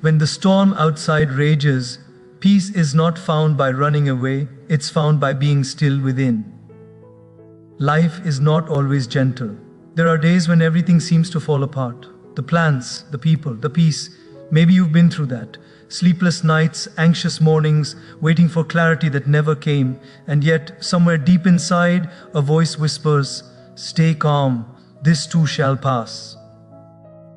When the storm outside rages, peace is not found by running away, it's found by being still within. Life is not always gentle. There are days when everything seems to fall apart. The plans, the people, the peace. Maybe you've been through that. Sleepless nights, anxious mornings, waiting for clarity that never came. And yet, somewhere deep inside, a voice whispers, "Stay calm, this too shall pass."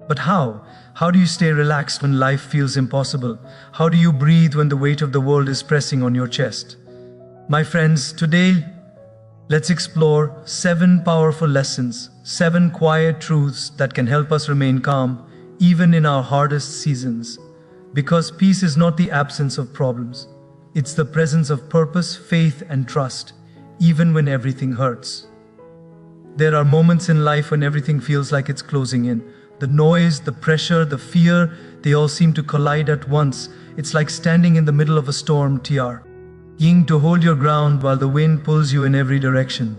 But how? How do you stay relaxed when life feels impossible? How do you breathe when the weight of the world is pressing on your chest? My friends, today, let's explore 7 powerful lessons, 7 quiet truths that can help us remain calm, even in our hardest seasons. Because peace is not the absence of problems. It's the presence of purpose, faith, and trust, even when everything hurts. There are moments in life when everything feels like it's closing in. The noise, the pressure, the fear, they all seem to collide at once. It's like standing in the middle of a storm, trying to hold your ground while the wind pulls you in every direction.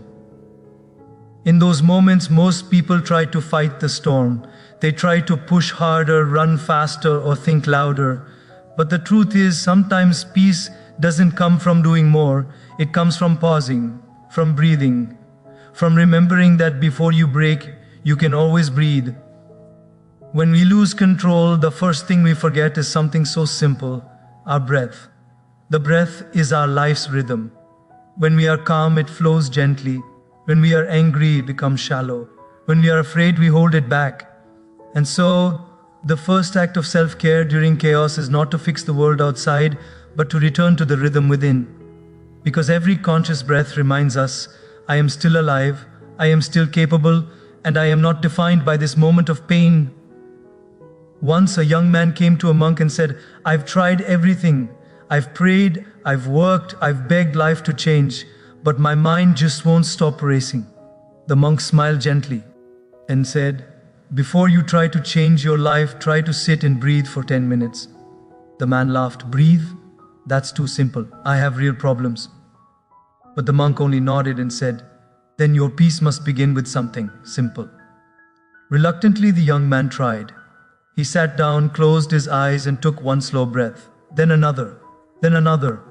In those moments, most people try to fight the storm. They try to push harder, run faster, or think louder. But the truth is, sometimes peace doesn't come from doing more. It comes from pausing, from breathing, from remembering that before you break, you can always breathe. When we lose control, the first thing we forget is something so simple, our breath. The breath is our life's rhythm. When we are calm, it flows gently. When we are angry, it becomes shallow. When we are afraid, we hold it back. And so, the first act of self-care during chaos is not to fix the world outside, but to return to the rhythm within. Because every conscious breath reminds us, I am still alive, I am still capable, and I am not defined by this moment of pain. Once a young man came to a monk and said, "I've tried everything. I've prayed, I've worked, I've begged life to change, but my mind just won't stop racing." The monk smiled gently and said, "Before you try to change your life, try to sit and breathe for 10 minutes. The man laughed. "Breathe? That's too simple. I have real problems." But the monk only nodded and said, "Then your peace must begin with something simple." Reluctantly, the young man tried. He sat down, closed his eyes, and took one slow breath, then another, then another.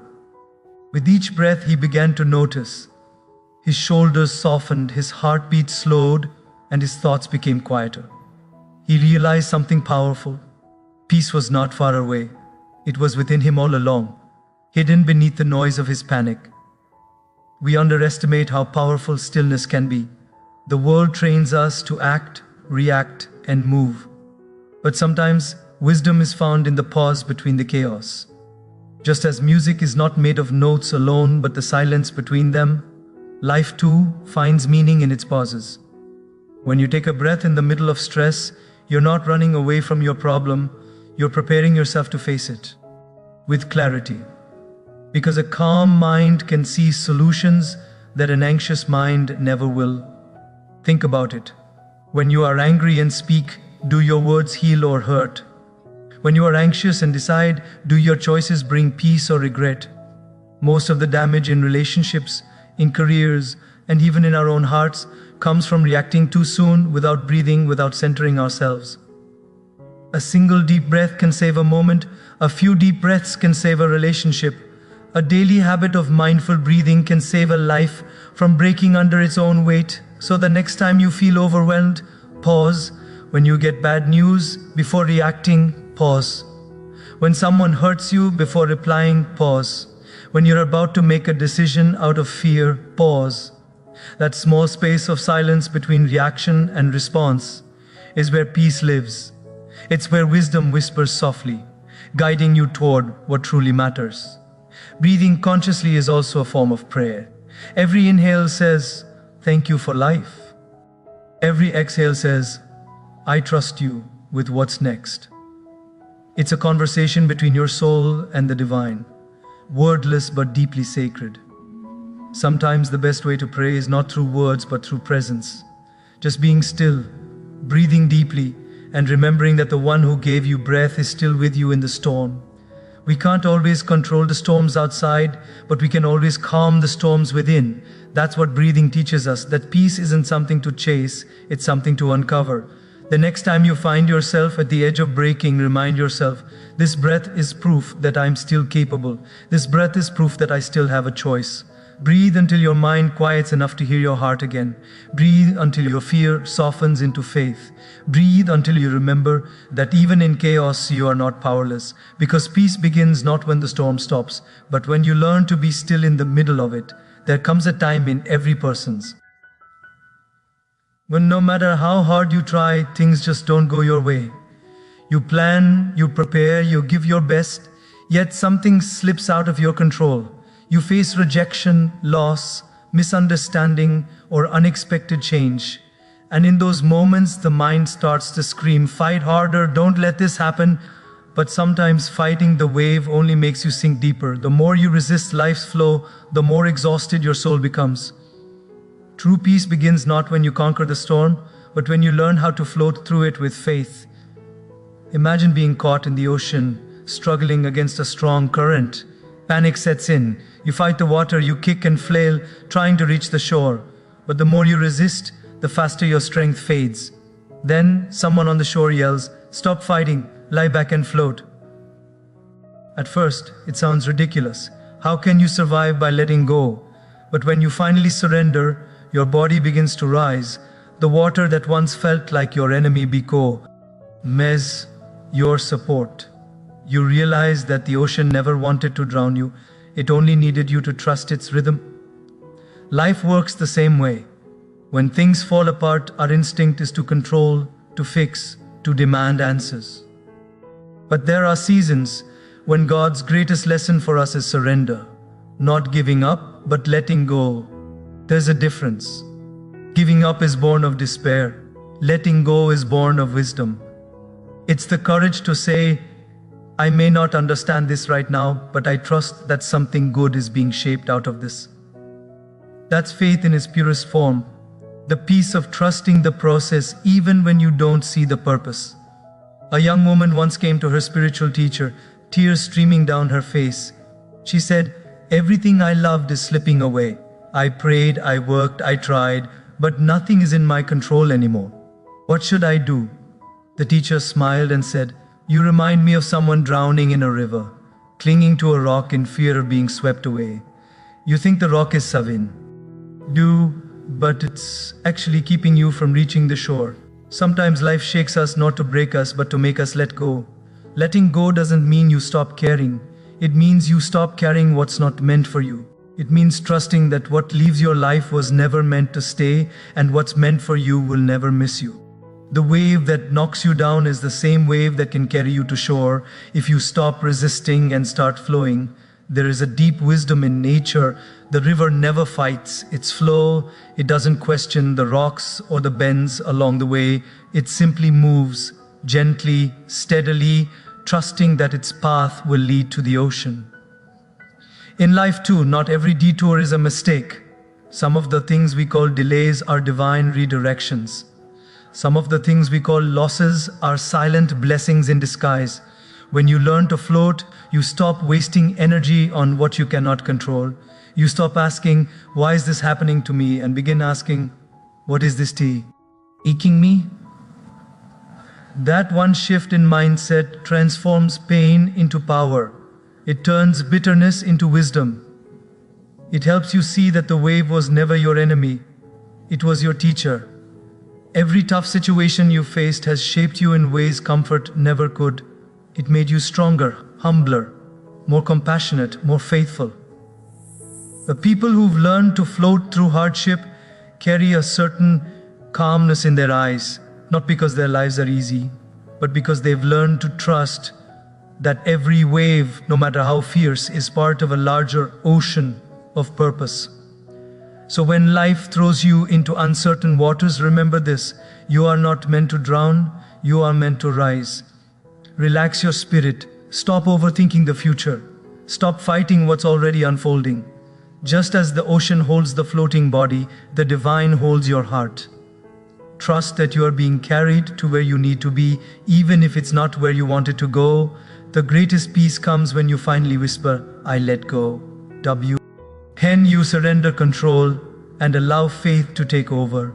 With each breath, he began to notice. His shoulders softened, his heartbeat slowed, and his thoughts became quieter. He realized something powerful. Peace was not far away. It was within him all along, hidden beneath the noise of his panic. We underestimate how powerful stillness can be. The world trains us to act, react, and move. But sometimes, wisdom is found in the pause between the chaos. Just as music is not made of notes alone, but the silence between them, life too finds meaning in its pauses. When you take a breath in the middle of stress, you're not running away from your problem, you're preparing yourself to face it with clarity. Because a calm mind can see solutions that an anxious mind never will. Think about it. When you are angry and speak, do your words heal or hurt? When you are anxious and decide, do your choices bring peace or regret? Most of the damage in relationships, in careers, and even in our own hearts comes from reacting too soon, without breathing, without centering ourselves. A single deep breath can save a moment. A few deep breaths can save a relationship. A daily habit of mindful breathing can save a life from breaking under its own weight. So the next time you feel overwhelmed, pause. When you get bad news, before reacting, pause. When someone hurts you, before replying, pause. When you're about to make a decision out of fear, pause. That small space of silence between reaction and response is where peace lives. It's where wisdom whispers softly, guiding you toward what truly matters. Breathing consciously is also a form of prayer. Every inhale says, "Thank you for life." Every exhale says, "I trust you with what's next." It's a conversation between your soul and the divine, wordless but deeply sacred. Sometimes the best way to pray is not through words but through presence. Just being still, breathing deeply, and remembering that the one who gave you breath is still with you in the storm. We can't always control the storms outside, but we can always calm the storms within. That's what breathing teaches us, that peace isn't something to chase, it's something to uncover. The next time you find yourself at the edge of breaking, remind yourself, this breath is proof that I'm still capable. This breath is proof that I still have a choice. Breathe until your mind quiets enough to hear your heart again. Breathe until your fear softens into faith. Breathe until you remember that even in chaos you are not powerless. Because peace begins not when the storm stops, but when you learn to be still in the middle of it. There comes a time in every person's when no matter how hard you try, things just don't go your way. You plan, you prepare, you give your best, yet something slips out of your control. You face rejection, loss, misunderstanding, or unexpected change. And in those moments, the mind starts to scream, fight harder, don't let this happen. But sometimes fighting the wave only makes you sink deeper. The more you resist life's flow, the more exhausted your soul becomes. True peace begins not when you conquer the storm, but when you learn how to float through it with faith. Imagine being caught in the ocean, struggling against a strong current. Panic sets in. You fight the water, you kick and flail, trying to reach the shore. But the more you resist, the faster your strength fades. Then someone on the shore yells, "Stop fighting, lie back and float." At first, it sounds ridiculous. How can you survive by letting go? But when you finally surrender, your body begins to rise. The water that once felt like your enemy becomes your support. You realize that the ocean never wanted to drown you. It only needed you to trust its rhythm. Life works the same way. When things fall apart, our instinct is to control, to fix, to demand answers. But there are seasons when God's greatest lesson for us is surrender. Not giving up, but letting go. There's a difference. Giving up is born of despair. Letting go is born of wisdom. It's the courage to say, I may not understand this right now, but I trust that something good is being shaped out of this. That's faith in its purest form. The peace of trusting the process even when you don't see the purpose. A young woman once came to her spiritual teacher, tears streaming down her face. She said, "Everything I loved is slipping away. I prayed, I worked, I tried, but nothing is in my control anymore. What should I do?" The teacher smiled and said, "You remind me of someone drowning in a river, clinging to a rock in fear of being swept away. You think the rock is Savin. But it's actually keeping you from reaching the shore. Sometimes life shakes us not to break us, but to make us let go. Letting go doesn't mean you stop caring. It means you stop carrying what's not meant for you. It means trusting that what leaves your life was never meant to stay, and what's meant for you will never miss you. The wave that knocks you down is the same wave that can carry you to shore if you stop resisting and start flowing. There is a deep wisdom in nature. The river never fights its flow. It doesn't question the rocks or the bends along the way. It simply moves gently, steadily, trusting that its path will lead to the ocean. In life too, not every detour is a mistake. Some of the things we call delays are divine redirections. Some of the things we call losses are silent blessings in disguise. When you learn to float, you stop wasting energy on what you cannot control. You stop asking, "Why is this happening to me?" and begin asking, "What is this tea aching me?" That one shift in mindset transforms pain into power. It turns bitterness into wisdom. It helps you see that the wave was never your enemy. It was your teacher. Every tough situation you faced has shaped you in ways comfort never could. It made you stronger, humbler, more compassionate, more faithful. The people who've learned to float through hardship carry a certain calmness in their eyes, not because their lives are easy, but because they've learned to trust that every wave, no matter how fierce, is part of a larger ocean of purpose. So when life throws you into uncertain waters, remember this: you are not meant to drown, you are meant to rise. Relax your spirit, stop overthinking the future, stop fighting what's already unfolding. Just as the ocean holds the floating body, the divine holds your heart. Trust that you are being carried to where you need to be, even if it's not where you wanted to go. The greatest peace comes when you finally whisper, "I let go." When you surrender control and allow faith to take over.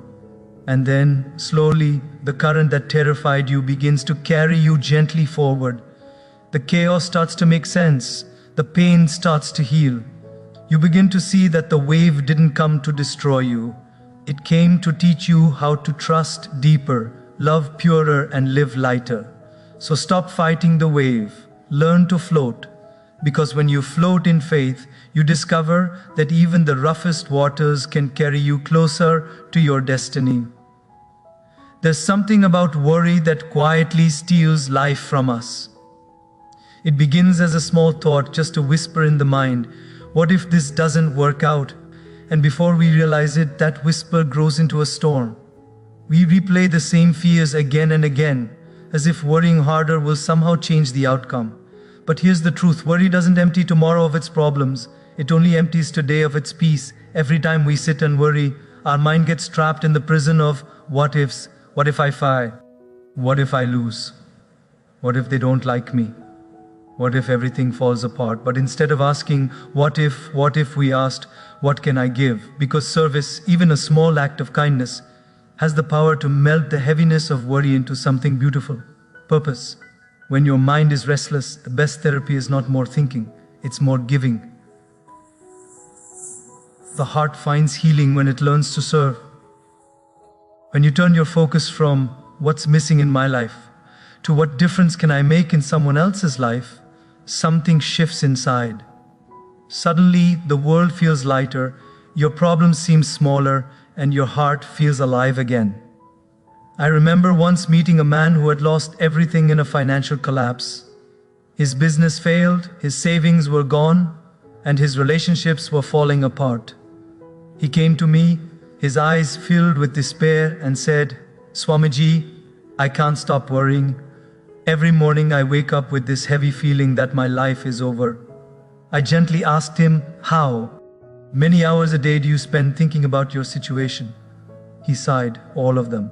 And then, slowly, the current that terrified you begins to carry you gently forward. The chaos starts to make sense. The pain starts to heal. You begin to see that the wave didn't come to destroy you. It came to teach you how to trust deeper, love purer, and live lighter. So stop fighting the wave. Learn to float. Because when you float in faith, you discover that even the roughest waters can carry you closer to your destiny. There's something about worry that quietly steals life from us. It begins as a small thought, just a whisper in the mind. What if this doesn't work out? And before we realize it, that whisper grows into a storm. We replay the same fears again and again, as if worrying harder will somehow change the outcome. But here's the truth: worry doesn't empty tomorrow of its problems. It only empties today of its peace. Every time we sit and worry, our mind gets trapped in the prison of what ifs. What if I fail? What if I lose? What if they don't like me? What if everything falls apart? But instead of asking, what if we asked, what can I give? Because service, even a small act of kindness, has the power to melt the heaviness of worry into something beautiful. Purpose. When your mind is restless, the best therapy is not more thinking, it's more giving. The heart finds healing when it learns to serve. When you turn your focus from what's missing in my life to what difference can I make in someone else's life, something shifts inside. Suddenly, the world feels lighter, your problems seem smaller, and your heart feels alive again. I remember once meeting a man who had lost everything in a financial collapse. His business failed, his savings were gone, and his relationships were falling apart. He came to me, his eyes filled with despair, and said, "Swamiji, I can't stop worrying. Every morning I wake up with this heavy feeling that my life is over." I gently asked him, "How many hours a day do you spend thinking about your situation?" He sighed, "All of them."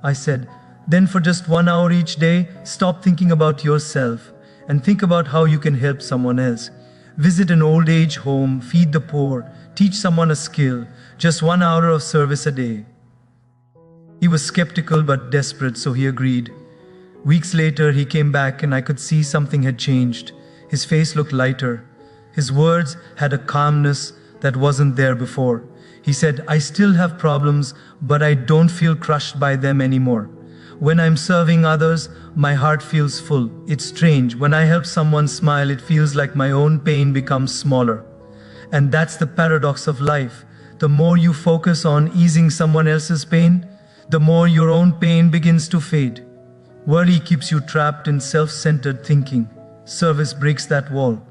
I said, "Then for just 1 hour each day, stop thinking about yourself and think about how you can help someone else. Visit an old age home, feed the poor, teach someone a skill, just 1 hour of service a day." He was skeptical but desperate, so he agreed. Weeks later, he came back and I could see something had changed. His face looked lighter. His words had a calmness that wasn't there before. He said, "I still have problems, but I don't feel crushed by them anymore. When I'm serving others, my heart feels full. It's strange. When I help someone smile, it feels like my own pain becomes smaller." And that's the paradox of life. The more you focus on easing someone else's pain, the more your own pain begins to fade. Worry keeps you trapped in self-centered thinking. Service breaks that wall.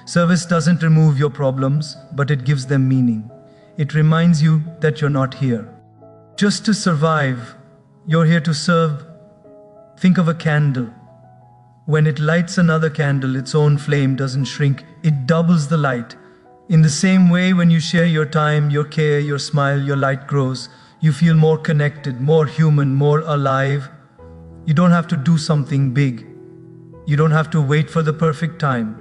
Service doesn't remove your problems, but it gives them meaning. It reminds you that you're not here just to survive. You're here to serve. Think of a candle. When it lights another candle, its own flame doesn't shrink, it doubles the light. In the same way, when you share your time, your care, your smile, your light grows. You feel more connected, more human, more alive. You don't have to do something big. You don't have to wait for the perfect time.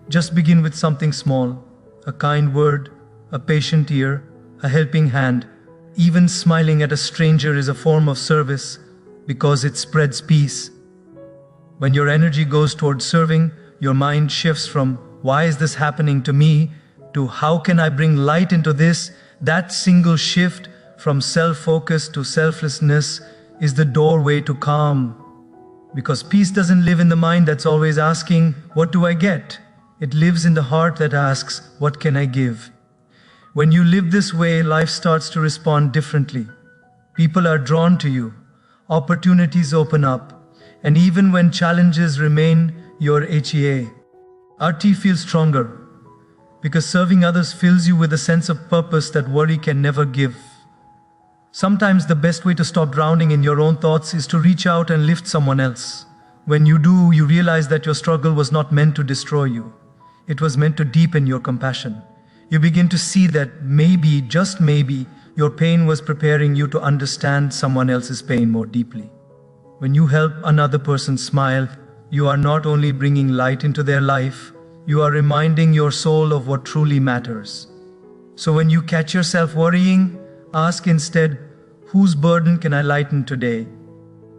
Just begin with something small. A kind word, a patient ear, a helping hand. Even smiling at a stranger is a form of service because it spreads peace. When your energy goes towards serving, your mind shifts from "why is this happening to me?" to "how can I bring light into this?" That single shift from self-focus to selflessness is the doorway to calm. Because peace doesn't live in the mind that's always asking, "What do I get?" It lives in the heart that asks, "What can I give?" When you live this way, life starts to respond differently. People are drawn to you. Opportunities open up. And even when challenges remain, your HEA feels stronger. Because serving others fills you with a sense of purpose that worry can never give. Sometimes the best way to stop drowning in your own thoughts is to reach out and lift someone else. When you do, you realize that your struggle was not meant to destroy you. It was meant to deepen your compassion. You begin to see that maybe, just maybe, your pain was preparing you to understand someone else's pain more deeply. When you help another person smile, you are not only bringing light into their life, you are reminding your soul of what truly matters. So when you catch yourself worrying, ask instead, Whose burden can I lighten today?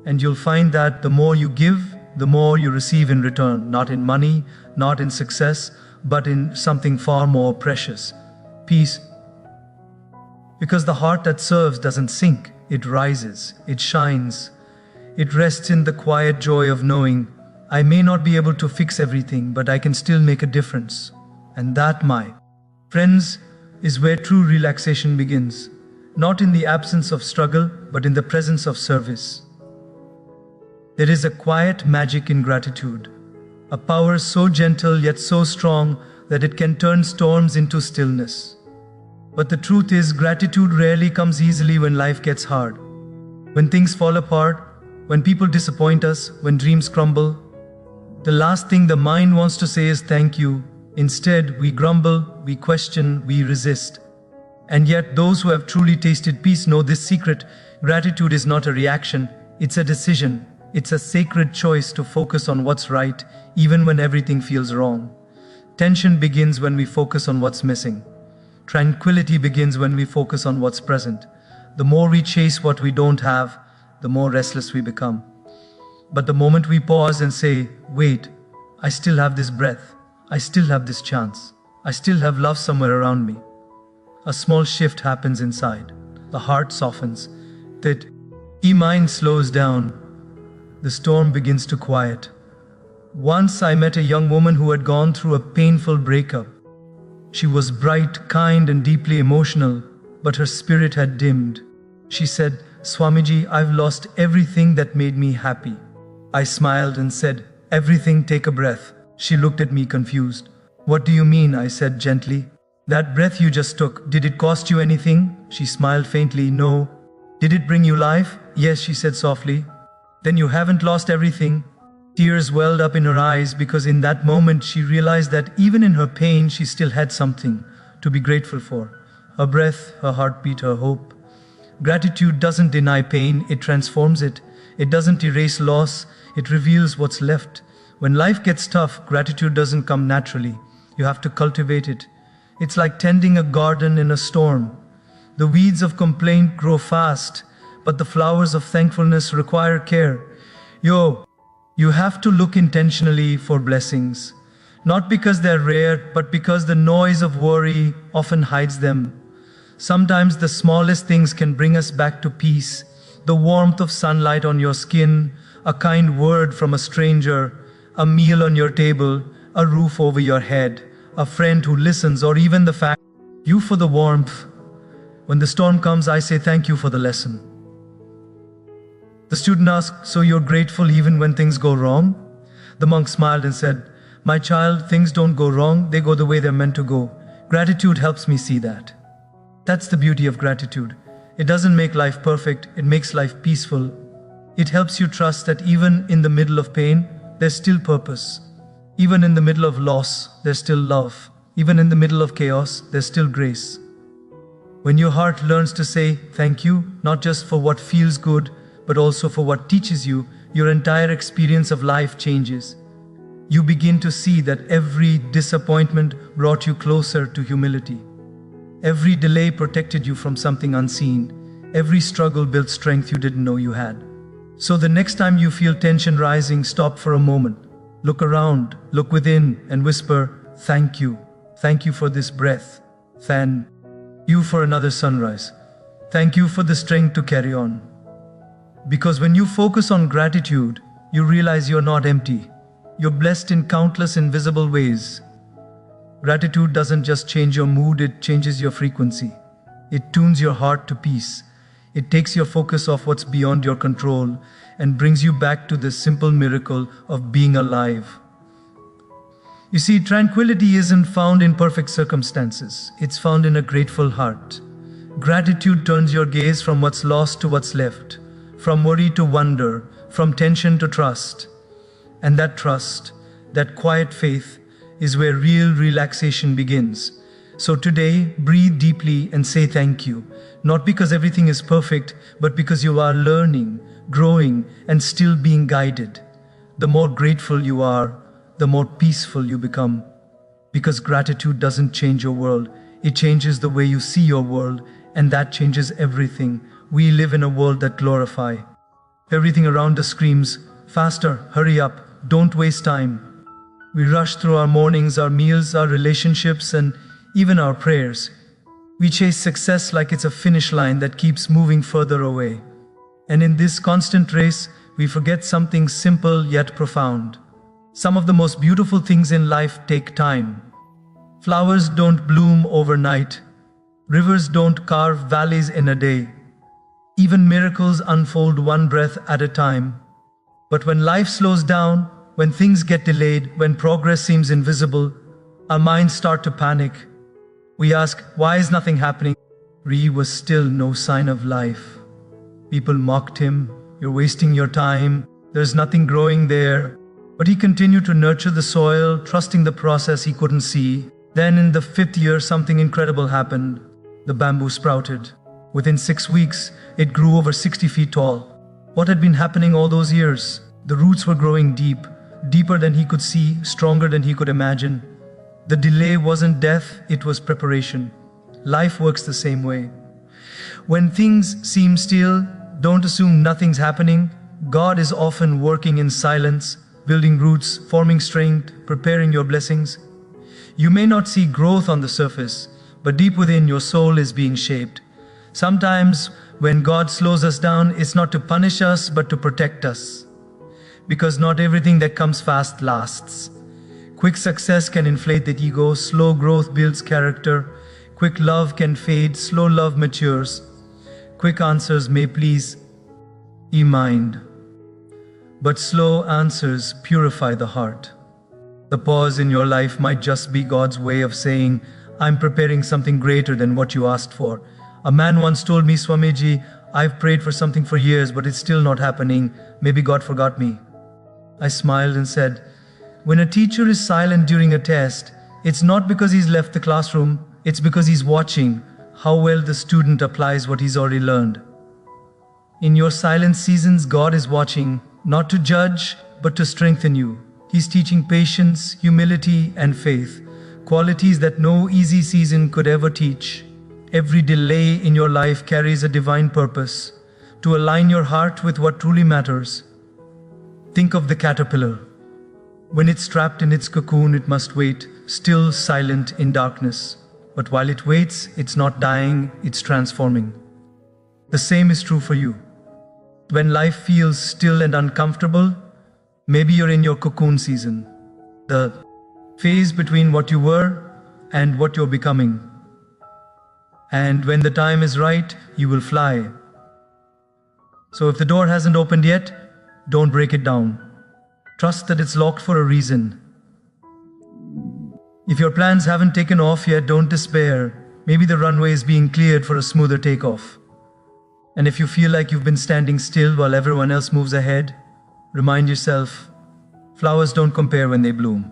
And you'll find that the more you give, the more you receive in return, not in money, not in success, but in something far more precious: peace. Because the heart that serves doesn't sink, it rises, it shines. It rests in the quiet joy of knowing, I may not be able to fix everything, but I can still make a difference. And that, my friends, is where true relaxation begins. Not in the absence of struggle, but in the presence of service. There is a quiet magic in gratitude, a power so gentle yet so strong that it can turn storms into stillness. But the truth is, gratitude rarely comes easily when life gets hard. When things fall apart, when people disappoint us, when dreams crumble, the last thing the mind wants to say is thank you. Instead, we grumble, we question, we resist. And yet, those who have truly tasted peace know this secret: gratitude is not a reaction, it's a decision. It's a sacred choice to focus on what's right, even when everything feels wrong. Tension begins when we focus on what's missing. Tranquility begins when we focus on what's present. The more we chase what we don't have, the more restless we become. But the moment we pause and say, wait, I still have this breath, I still have this chance, I still have love somewhere around me, a small shift happens inside. The heart softens, the mind slows down, the storm begins to quiet. Once I met a young woman who had gone through a painful breakup. She was bright, kind, and deeply emotional, but her spirit had dimmed. She said, Swamiji, I've lost everything that made me happy. I smiled and said, everything, take a breath. She looked at me confused. What do you mean? I said gently. That breath you just took, did it cost you anything? She smiled faintly. No. Did it bring you life? Yes, she said softly. Then you haven't lost everything. Tears welled up in her eyes because in that moment she realized that even in her pain she still had something to be grateful for. Her breath, her heartbeat, her hope. Gratitude doesn't deny pain, it transforms it. It doesn't erase loss, it reveals what's left. When life gets tough, gratitude doesn't come naturally. You have to cultivate it. It's like tending a garden in a storm. The weeds of complaint grow fast, but the flowers of thankfulness require care. You have to look intentionally for blessings. Not because they're rare, but because the noise of worry often hides them. Sometimes the smallest things can bring us back to peace. The warmth of sunlight on your skin, a kind word from a stranger, a meal on your table, a roof over your head, a friend who listens, or even the fact you for the warmth. When the storm comes, I say thank you for the lesson. The student asked, so you're grateful even when things go wrong? The monk smiled and said, my child, things don't go wrong, they go the way they're meant to go. Gratitude helps me see that. That's the beauty of gratitude. It doesn't make life perfect, it makes life peaceful. It helps you trust that even in the middle of pain, there's still purpose. Even in the middle of loss, there's still love. Even in the middle of chaos, there's still grace. When your heart learns to say thank you, not just for what feels good, but also for what teaches you, your entire experience of life changes. You begin to see that every disappointment brought you closer to humility. Every delay protected you from something unseen. Every struggle built strength you didn't know you had. So the next time you feel tension rising, stop for a moment. Look around, look within, and whisper, thank you. Thank you for this breath. Thank you for another sunrise. Thank you for the strength to carry on. Because when you focus on gratitude, you realize you're not empty. You're blessed in countless invisible ways. Gratitude doesn't just change your mood, it changes your frequency. It tunes your heart to peace. It takes your focus off what's beyond your control and brings you back to the simple miracle of being alive. You see, tranquility isn't found in perfect circumstances. It's found in a grateful heart. Gratitude turns your gaze from what's lost to what's left, from worry to wonder, from tension to trust. And that trust, that quiet faith, is where real relaxation begins. So today, breathe deeply and say thank you. Not because everything is perfect, but because you are learning, growing, and still being guided. The more grateful you are, the more peaceful you become. Because gratitude doesn't change your world, it changes the way you see your world, and that changes everything. We live in a world that glorifies. Everything around us screams, faster, hurry up, don't waste time. We rush through our mornings, our meals, our relationships, and even our prayers. We chase success like it's a finish line that keeps moving further away. And in this constant race, we forget something simple yet profound. Some of the most beautiful things in life take time. Flowers don't bloom overnight. Rivers don't carve valleys in a day. Even miracles unfold one breath at a time. But when life slows down, when things get delayed, when progress seems invisible, our minds start to panic. We ask, why is nothing happening? Re was still no sign of life. People mocked him, you're wasting your time, there's nothing growing there. But he continued to nurture the soil, trusting the process he couldn't see. Then in the 5th year, something incredible happened. The bamboo sprouted. Within 6 weeks, it grew over 60 feet tall. What had been happening all those years? The roots were growing deep, deeper than he could see, stronger than he could imagine. The delay wasn't death, it was preparation. Life works the same way. When things seem still, don't assume nothing's happening. God is often working in silence, building roots, forming strength, preparing your blessings. You may not see growth on the surface, but deep within your soul is being shaped. Sometimes when God slows us down, it's not to punish us, but to protect us. Because not everything that comes fast lasts. Quick success can inflate the ego, slow growth builds character. Quick love can fade, slow love matures. Quick answers may please the mind, but slow answers purify the heart. The pause in your life might just be God's way of saying, I'm preparing something greater than what you asked for. A man once told me, Swamiji, I've prayed for something for years, but it's still not happening. Maybe God forgot me. I smiled and said, when a teacher is silent during a test, it's not because he's left the classroom, it's because he's watching how well the student applies what he's already learned. In your silent seasons, God is watching, not to judge, but to strengthen you. He's teaching patience, humility, and faith, qualities that no easy season could ever teach. Every delay in your life carries a divine purpose, to align your heart with what truly matters. Think of the caterpillar. When it's trapped in its cocoon, it must wait, still silent in darkness. But while it waits, it's not dying, it's transforming. The same is true for you. When life feels still and uncomfortable, maybe you're in your cocoon season, the phase between what you were and what you're becoming. And when the time is right, you will fly. So if the door hasn't opened yet, don't break it down. Trust that it's locked for a reason. If your plans haven't taken off yet, don't despair. Maybe the runway is being cleared for a smoother takeoff. And if you feel like you've been standing still while everyone else moves ahead, remind yourself, flowers don't compare when they bloom.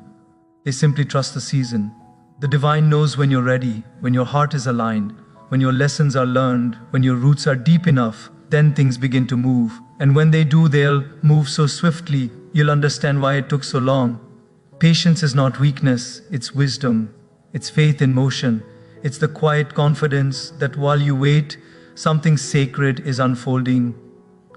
They simply trust the season. The divine knows when you're ready, when your heart is aligned, when your lessons are learned, when your roots are deep enough, then things begin to move. And when they do, they'll move so swiftly, you'll understand why it took so long. Patience is not weakness, it's wisdom. It's faith in motion. It's the quiet confidence that while you wait, something sacred is unfolding.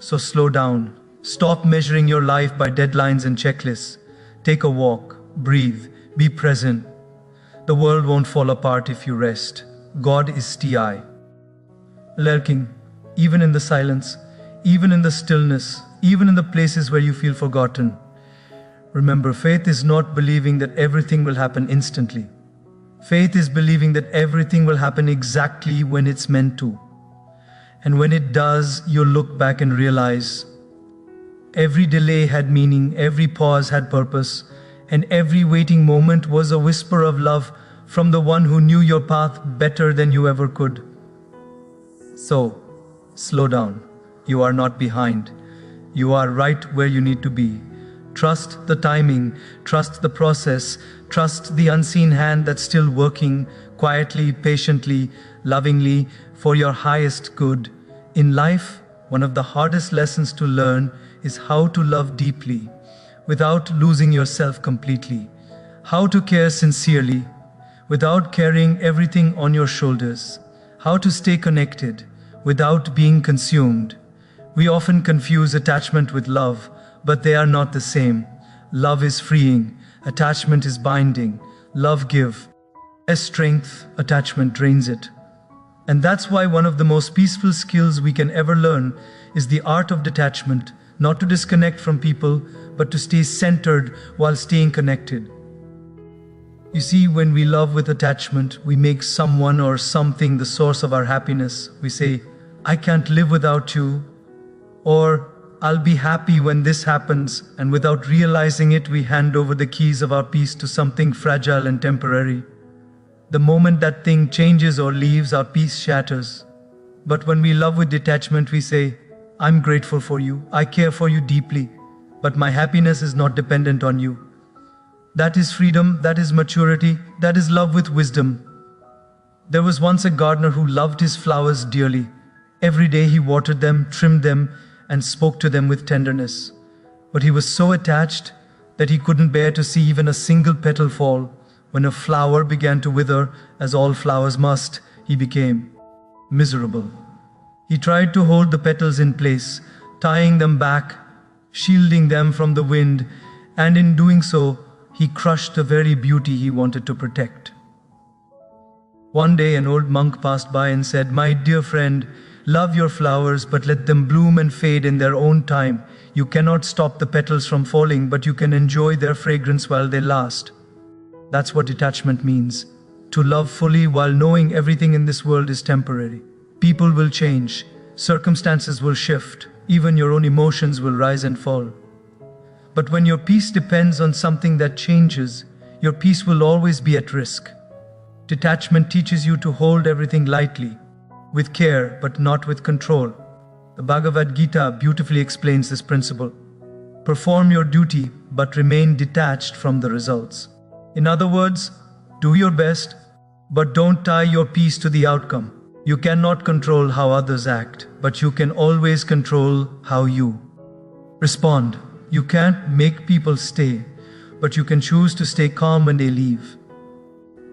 So slow down. Stop measuring your life by deadlines and checklists. Take a walk, breathe, be present. The world won't fall apart if you rest. God is TI. Lurking, even in the silence, even in the stillness, even in the places where you feel forgotten. Remember, faith is not believing that everything will happen instantly. Faith is believing that everything will happen exactly when it's meant to. And when it does, you'll look back and realize every delay had meaning, every pause had purpose, and every waiting moment was a whisper of love from the one who knew your path better than you ever could. So, slow down. You are not behind. You are right where you need to be. Trust the timing, trust the process, trust the unseen hand that's still working quietly, patiently, lovingly for your highest good. In life, one of the hardest lessons to learn is how to love deeply without losing yourself completely, how to care sincerely without carrying everything on your shoulders, how to stay connected without being consumed. We often confuse attachment with love, but they are not the same. Love is freeing, attachment is binding. Love gives strength, attachment drains it. And that's why one of the most peaceful skills we can ever learn is the art of detachment, not to disconnect from people, but to stay centered while staying connected. You see, when we love with attachment, we make someone or something the source of our happiness. We say, I can't live without you, or I'll be happy when this happens, and without realizing it, we hand over the keys of our peace to something fragile and temporary. The moment that thing changes or leaves, our peace shatters. But when we love with detachment, we say, I'm grateful for you, I care for you deeply, but my happiness is not dependent on you. That is freedom, that is maturity, that is love with wisdom. There was once a gardener who loved his flowers dearly. Every day he watered them, trimmed them, and spoke to them with tenderness. But he was so attached that he couldn't bear to see even a single petal fall. When a flower began to wither, as all flowers must, he became miserable. He tried to hold the petals in place, tying them back, shielding them from the wind, and in doing so, he crushed the very beauty he wanted to protect. One day an old monk passed by and said, My dear friend, love your flowers, but let them bloom and fade in their own time. You cannot stop the petals from falling, but you can enjoy their fragrance while they last. That's what detachment means. To love fully while knowing everything in this world is temporary. People will change, circumstances will shift, even your own emotions will rise and fall. But when your peace depends on something that changes, your peace will always be at risk. Detachment teaches you to hold everything lightly, with care but not with control. The Bhagavad Gita beautifully explains this principle. Perform your duty but remain detached from the results. In other words, do your best, but don't tie your peace to the outcome. You cannot control how others act, but you can always control how you respond. You can't make people stay, but you can choose to stay calm when they leave.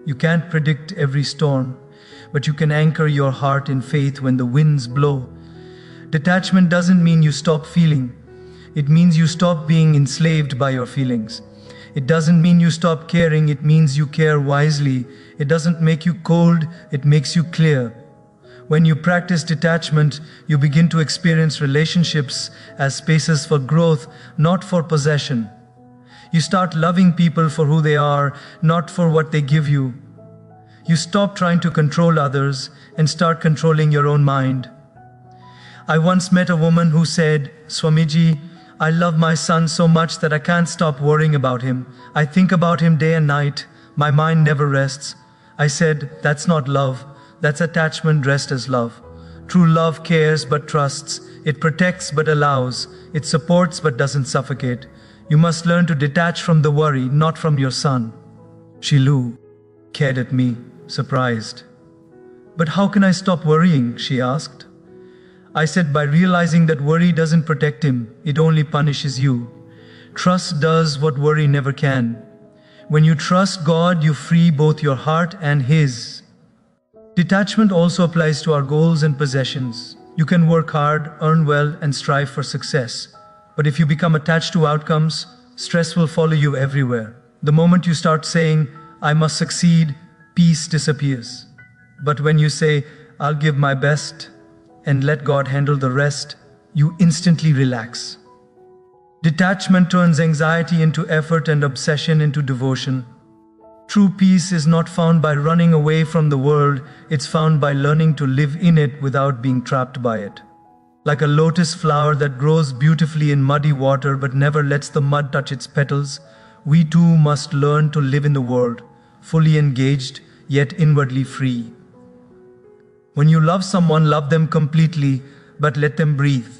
You can't predict every storm, but you can anchor your heart in faith when the winds blow. Detachment doesn't mean you stop feeling. It means you stop being enslaved by your feelings. It doesn't mean you stop caring, it means you care wisely. It doesn't make you cold, it makes you clear. When you practice detachment, you begin to experience relationships as spaces for growth, not for possession. You start loving people for who they are, not for what they give you. You stop trying to control others and start controlling your own mind. I once met a woman who said, Swamiji, I love my son so much that I can't stop worrying about him. I think about him day and night. My mind never rests. I said, that's not love. That's attachment dressed as love. True love cares but trusts. It protects but allows. It supports but doesn't suffocate. You must learn to detach from the worry, not from your son. She stared at me, surprised. But how can I stop worrying? She asked. I said, by realizing that worry doesn't protect him, it only punishes you. Trust does what worry never can. When you trust God, you free both your heart and His. Detachment also applies to our goals and possessions. You can work hard, earn well, and strive for success. But if you become attached to outcomes, stress will follow you everywhere. The moment you start saying, I must succeed, peace disappears. But when you say, I'll give my best, and let God handle the rest, you instantly relax. Detachment turns anxiety into effort and obsession into devotion. True peace is not found by running away from the world, it's found by learning to live in it without being trapped by it. Like a lotus flower that grows beautifully in muddy water but never lets the mud touch its petals, we too must learn to live in the world, fully engaged, yet inwardly free. When you love someone, love them completely, but let them breathe.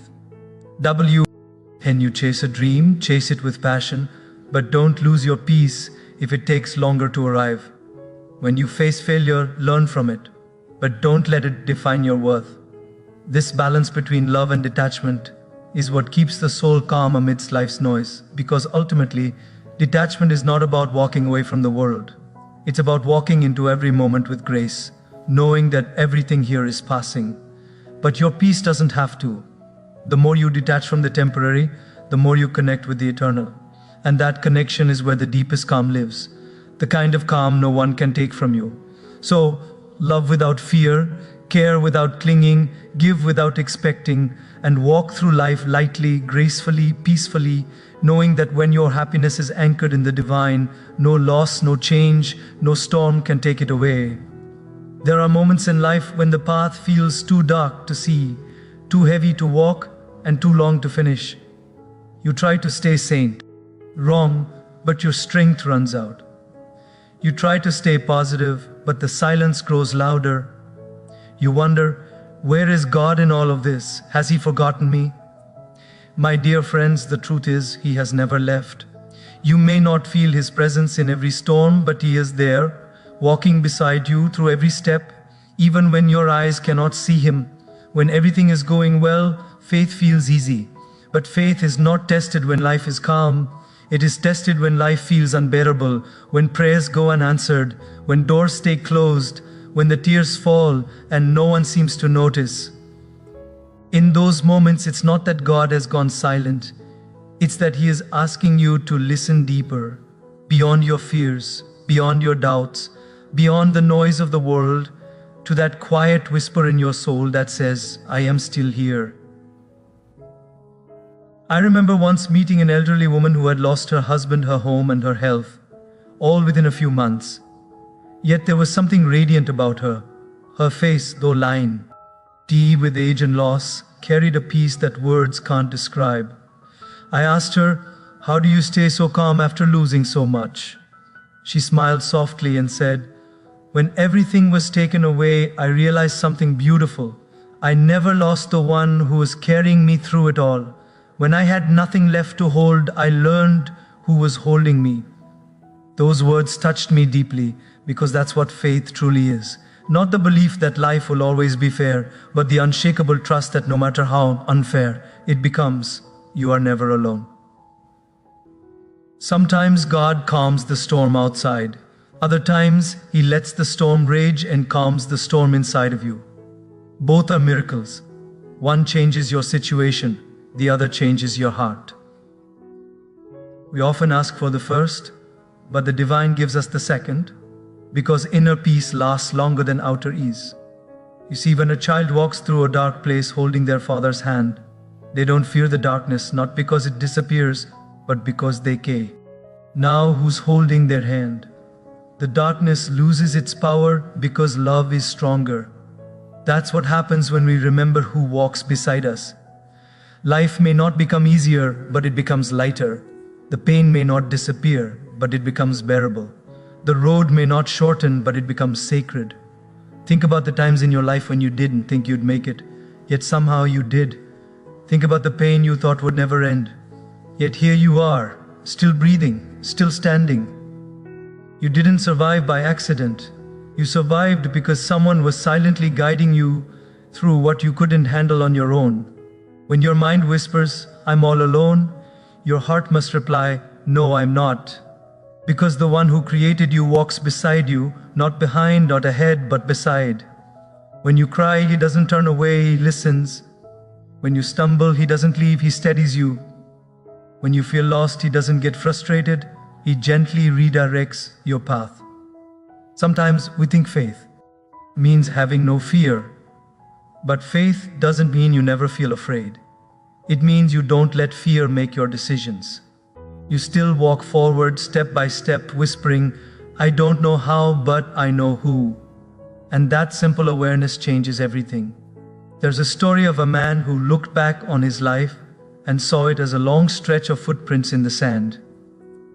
When you chase a dream, chase it with passion, but don't lose your peace if it takes longer to arrive. When you face failure, learn from it, but don't let it define your worth. This balance between love and detachment is what keeps the soul calm amidst life's noise, because ultimately, detachment is not about walking away from the world. It's about walking into every moment with grace, knowing that everything here is passing. But your peace doesn't have to. The more you detach from the temporary, the more you connect with the eternal. And that connection is where the deepest calm lives, the kind of calm no one can take from you. So, love without fear, care without clinging, give without expecting, and walk through life lightly, gracefully, peacefully, knowing that when your happiness is anchored in the divine, no loss, no change, no storm can take it away. There are moments in life when the path feels too dark to see, too heavy to walk, and too long to finish. You try to stay sane, wrong, but your strength runs out. You try to stay positive, but the silence grows louder. You wonder, where is God in all of this? Has He forgotten me? My dear friends, the truth is, He has never left. You may not feel His presence in every storm, but He is there, walking beside you through every step, even when your eyes cannot see Him. When everything is going well, faith feels easy. But faith is not tested when life is calm. It is tested when life feels unbearable, when prayers go unanswered, when doors stay closed, when the tears fall and no one seems to notice. In those moments, it's not that God has gone silent. It's that He is asking you to listen deeper, beyond your fears, beyond your doubts, beyond the noise of the world, to that quiet whisper in your soul that says, I am still here. I remember once meeting an elderly woman who had lost her husband, her home, and her health, all within a few months. Yet there was something radiant about her. Her face, though lined with age and loss, carried a peace that words can't describe. I asked her, how do you stay so calm after losing so much? She smiled softly and said, when everything was taken away, I realized something beautiful. I never lost the one who was carrying me through it all. When I had nothing left to hold, I learned who was holding me. Those words touched me deeply because that's what faith truly is. Not the belief that life will always be fair, but the unshakable trust that no matter how unfair it becomes, you are never alone. Sometimes God calms the storm outside. Other times, He lets the storm rage and calms the storm inside of you. Both are miracles. One changes your situation, the other changes your heart. We often ask for the first, but the divine gives us the second, because inner peace lasts longer than outer ease. You see, when a child walks through a dark place holding their father's hand, they don't fear the darkness, not because it disappears, but because they care. Now who's holding their hand? The darkness loses its power because love is stronger. That's what happens when we remember who walks beside us. Life may not become easier, but it becomes lighter. The pain may not disappear, but it becomes bearable. The road may not shorten, but it becomes sacred. Think about the times in your life when you didn't think you'd make it, yet somehow you did. Think about the pain you thought would never end. Yet here you are, still breathing, still standing. You didn't survive by accident. You survived because someone was silently guiding you through what you couldn't handle on your own. When your mind whispers, I'm all alone, your heart must reply, no, I'm not. Because the one who created you walks beside you, not behind, not ahead, but beside. When you cry, He doesn't turn away, He listens. When you stumble, He doesn't leave, He steadies you. When you feel lost, He doesn't get frustrated, He gently redirects your path. Sometimes we think faith means having no fear. But faith doesn't mean you never feel afraid. It means you don't let fear make your decisions. You still walk forward step by step, whispering, I don't know how, but I know who. And that simple awareness changes everything. There's a story of a man who looked back on his life and saw it as a long stretch of footprints in the sand.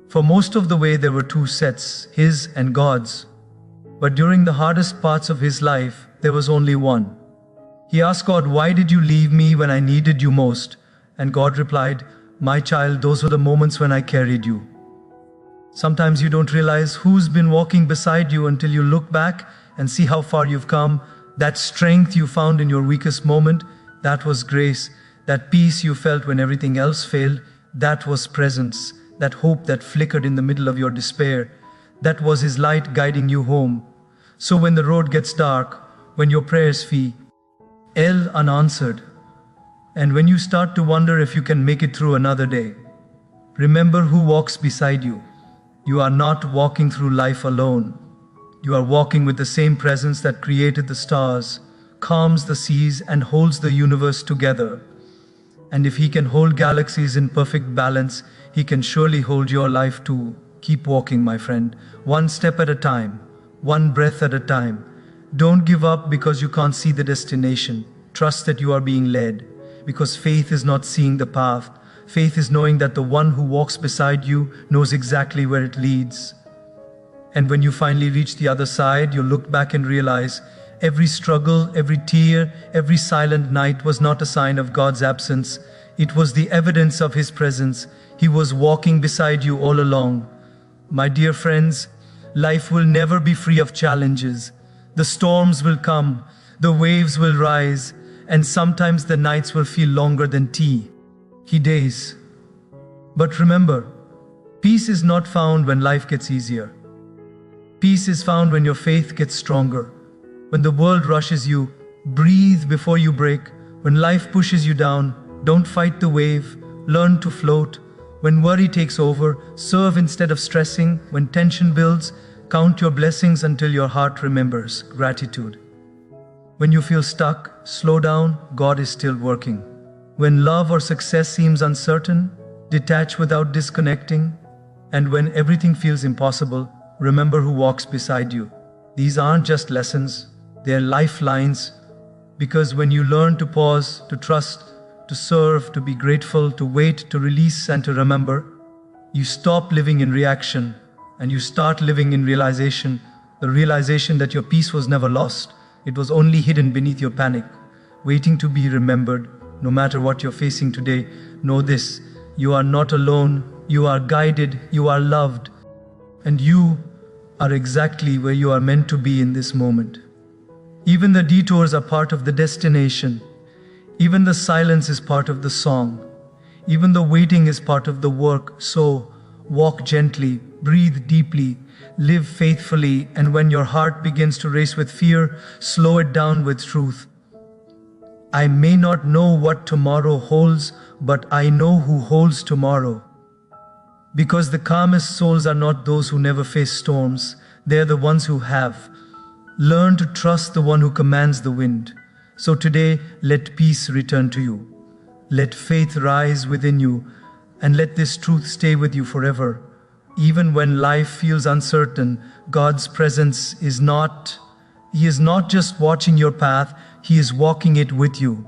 For most of the way there were two sets, his and God's. But during the hardest parts of his life, there was only one. He asked God, why did you leave me when I needed you most? And God replied, my child, those were the moments when I carried you. Sometimes you don't realize who's been walking beside you until you look back and see how far you've come. That strength you found in your weakest moment, that was grace. That peace you felt when everything else failed, that was presence. That hope that flickered in the middle of your despair, that was His light guiding you home. So when the road gets dark, when your prayers fail, L unanswered. And when you start to wonder if you can make it through another day, remember who walks beside you. You are not walking through life alone. You are walking with the same presence that created the stars, calms the seas, and holds the universe together. And if he can hold galaxies in perfect balance, he can surely hold your life too. Keep walking, my friend, one step at a time, one breath at a time. Don't give up because you can't see the destination. Trust that you are being led, because faith is not seeing the path. Faith is knowing that the one who walks beside you knows exactly where it leads. And when you finally reach the other side, you look back and realize every struggle, every tear, every silent night was not a sign of God's absence. It was the evidence of His presence. He was walking beside you all along. My dear friends, life will never be free of challenges. The storms will come, the waves will rise, and sometimes the nights will feel longer than days. But remember, peace is not found when life gets easier. Peace is found when your faith gets stronger. When the world rushes you, breathe before you break. When life pushes you down, don't fight the wave, learn to float. When worry takes over, serve instead of stressing. When tension builds, count your blessings until your heart remembers gratitude. When you feel stuck, slow down, God is still working. When love or success seems uncertain, detach without disconnecting. And when everything feels impossible, remember who walks beside you. These aren't just lessons, they're lifelines. Because when you learn to pause, to trust, to serve, to be grateful, to wait, to release, and to remember, you stop living in reaction and you start living in realization. The realization that your peace was never lost. It was only hidden beneath your panic, waiting to be remembered. No matter what you're facing today, know this: you are not alone, you are guided, you are loved, and you are exactly where you are meant to be in this moment. Even the detours are part of the destination. Even the silence is part of the song. Even the waiting is part of the work. So, walk gently, breathe deeply, live faithfully, and when your heart begins to race with fear, slow it down with truth. I may not know what tomorrow holds, but I know who holds tomorrow. Because the calmest souls are not those who never face storms, they are the ones who have. Learn to trust the one who commands the wind. So today, let peace return to you. Let faith rise within you, and let this truth stay with you forever. Even when life feels uncertain, God's presence is not just watching your path, He is walking it with you.